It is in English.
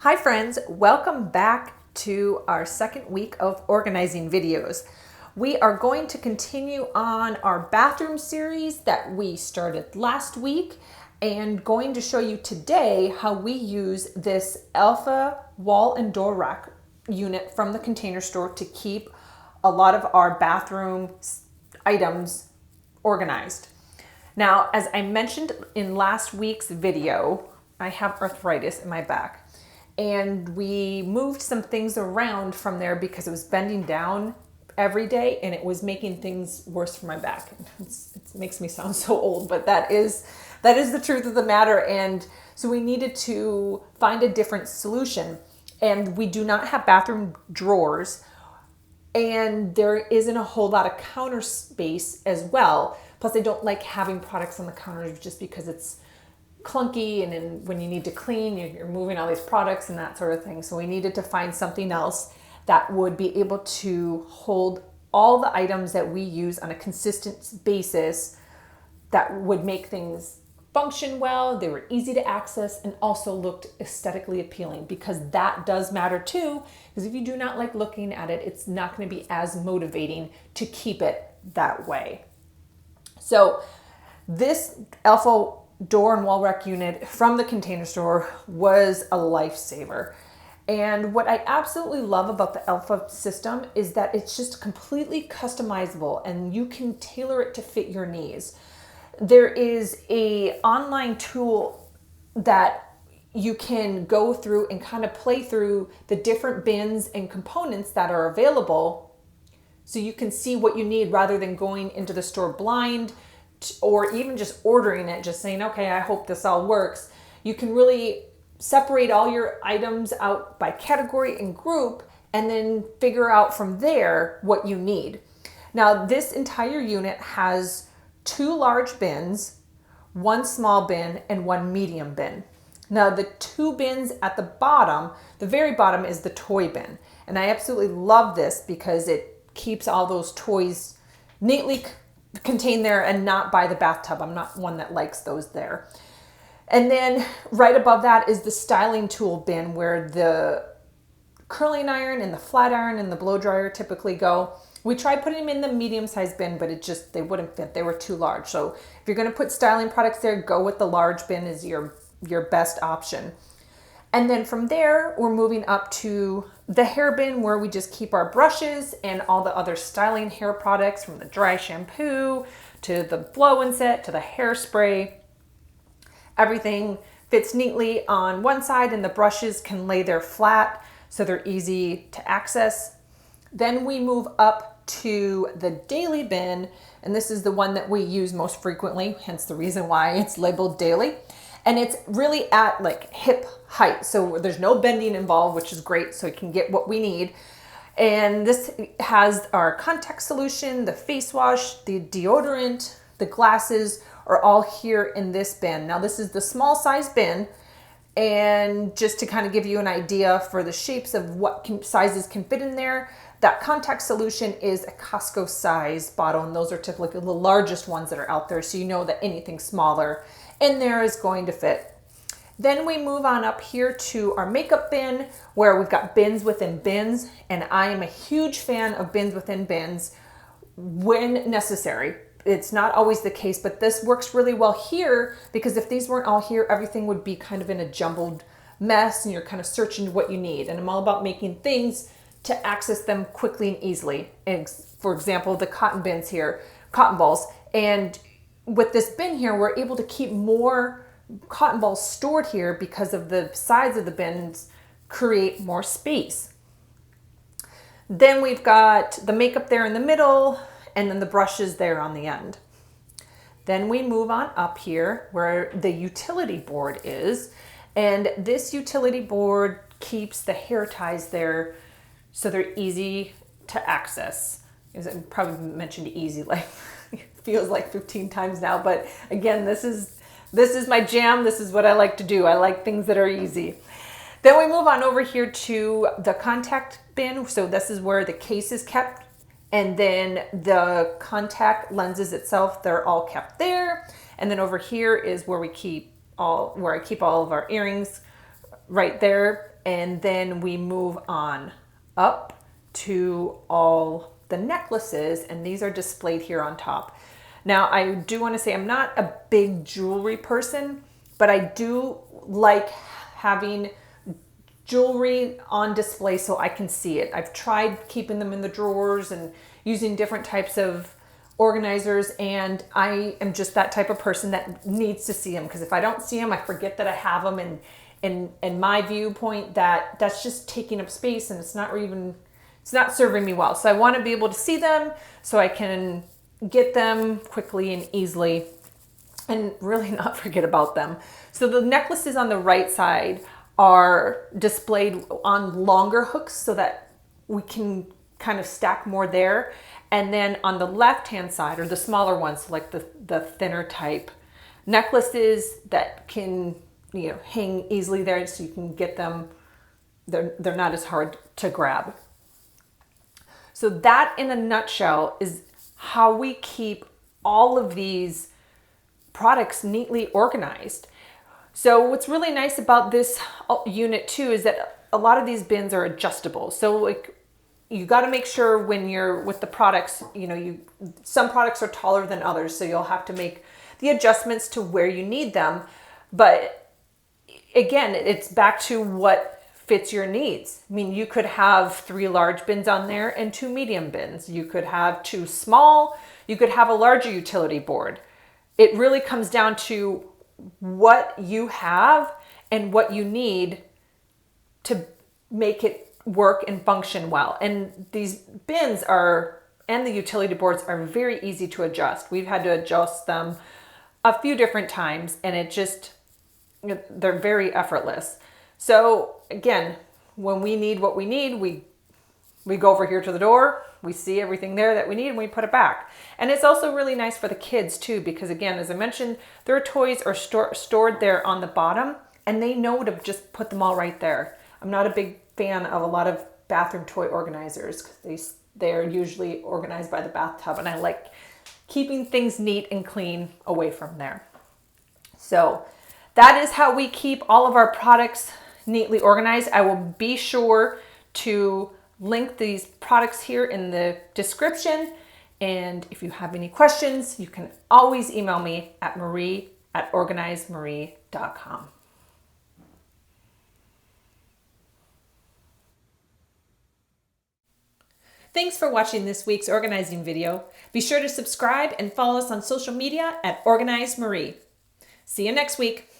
Hi friends, welcome back to our second week of organizing videos. We are going to continue on our bathroom series that we started last week and going to show you today how we use this Elfa wall and door rack unit from the Container Store to keep a lot of our bathroom items organized. Now, as I mentioned in last week's video, I have arthritis in my back. And we moved some things around from there because it was bending down every day and it was making things worse for my back. It makes me sound so old, but that is the truth of the matter. And so we needed to find a different solution. And we do not have bathroom drawers, and there isn't a whole lot of counter space as well. Plus, I don't like having products on the counters just because it's clunky, and then when you need to clean, you're moving all these products and that sort of thing. So we needed to find something else that would be able to hold all the items that we use on a consistent basis that would make things function well, they were easy to access, and also looked aesthetically appealing, because that does matter too, because if you do not like looking at it, it's not going to be as motivating to keep it that way. So this Elfa door and wall rack unit from the Container Store was a lifesaver. And what I absolutely love about the Elfa system is that it's just completely customizable and you can tailor it to fit your needs. There is an online tool that you can go through and kind of play through the different bins and components that are available, so you can see what you need rather than going into the store blind, or even just ordering it, just saying, okay, I hope this all works. You can really separate all your items out by category and group and then figure out from there what you need. Now, this entire unit has 2 large bins, 1 small bin, and 1 medium bin. Now, the 2 bins at the bottom, the very bottom, is the toy bin. And I absolutely love this because it keeps all those toys neatly contained there and not by the bathtub. I'm not one that likes those there. And then right above that is the styling tool bin, where the curling iron and the flat iron and the blow dryer typically go. We tried putting them in the medium sized bin, but they wouldn't fit. They were too large. So if you're going to put styling products there, go with the large bin is your best option. And then from there, we're moving up to the hair bin, where we just keep our brushes and all the other styling hair products, from the dry shampoo to the blow-in set to the hairspray. Everything fits neatly on one side, and the brushes can lay there flat so they're easy to access. Then we move up to the daily bin, and this is the one that we use most frequently, hence the reason why it's labeled daily. And it's really at like hip height, so there's no bending involved, which is great, so we can get what we need. And this has our contact solution, the face wash, the deodorant, the glasses are all here in this bin. Now, this is the small size bin, and just to kind of give you an idea for the shapes of what sizes can fit in there, that contact solution is a Costco size bottle, and those are typically the largest ones that are out there, so you know that anything smaller in there is going to fit. Then we move on up here to our makeup bin, where we've got bins within bins, and I am a huge fan of bins within bins when necessary. It's not always the case, but this works really well here, because if these weren't all here, everything would be kind of in a jumbled mess and you're kind of searching what you need. And I'm all about making things to access them quickly and easily. And for example, the cotton bins here, cotton balls. And with this bin here, we're able to keep more cotton balls stored here because of the sides of the bins create more space. Then we've got the makeup there in the middle, and then the brushes there on the end. Then we move on up here where the utility board is, and this utility board keeps the hair ties there so they're easy to access. As I probably mentioned easy like feels like 15 times now, but again, this is my jam. This is what I like to do. I like things that are easy. Then we move on over here to the contact bin. So this is where the case is kept, and then the contact lenses itself, they're all kept there. And then over here is where I keep all of our earrings right there. And then we move on up to all the necklaces, and these are displayed here on top. Now, I do want to say I'm not a big jewelry person, but I do like having jewelry on display so I can see it. I've tried keeping them in the drawers and using different types of organizers, and I am just that type of person that needs to see them, because if I don't see them, I forget that I have them, and in my viewpoint, that's just taking up space, and it's not serving me well. So I want to be able to see them so I can get them quickly and easily and really not forget about them. So the necklaces on the right side are displayed on longer hooks so that we can kind of stack more there. And then on the left hand side are the smaller ones, like the thinner type necklaces that can, hang easily there so you can get them. They're not as hard to grab. So that in a nutshell is how we keep all of these products neatly organized. So what's really nice about this unit too is that a lot of these bins are adjustable. So like you got to make sure when you're with the products, some products are taller than others, so you'll have to make the adjustments to where you need them. But again, it's back to what fits your needs. I mean, you could have 3 large bins on there and 2 medium bins. You could have 2 small, you could have a larger utility board. It really comes down to what you have and what you need to make it work and function well. And these bins and the utility boards are very easy to adjust. We've had to adjust them a few different times, and they're very effortless. So again, when we need what we need, we go over here to the door, we see everything there that we need, and we put it back. And it's also really nice for the kids too, because again, as I mentioned, their toys are stored there on the bottom, and they know to just put them all right there. I'm not a big fan of a lot of bathroom toy organizers because they're usually organized by the bathtub, and I like keeping things neat and clean away from there. So that is how we keep all of our products neatly organized. I will be sure to link these products here in the description. And if you have any questions, you can always email me at marie@organizemarie.com. Thanks for watching this week's organizing video. Be sure to subscribe and follow us on social media at Organize Marie. See you next week.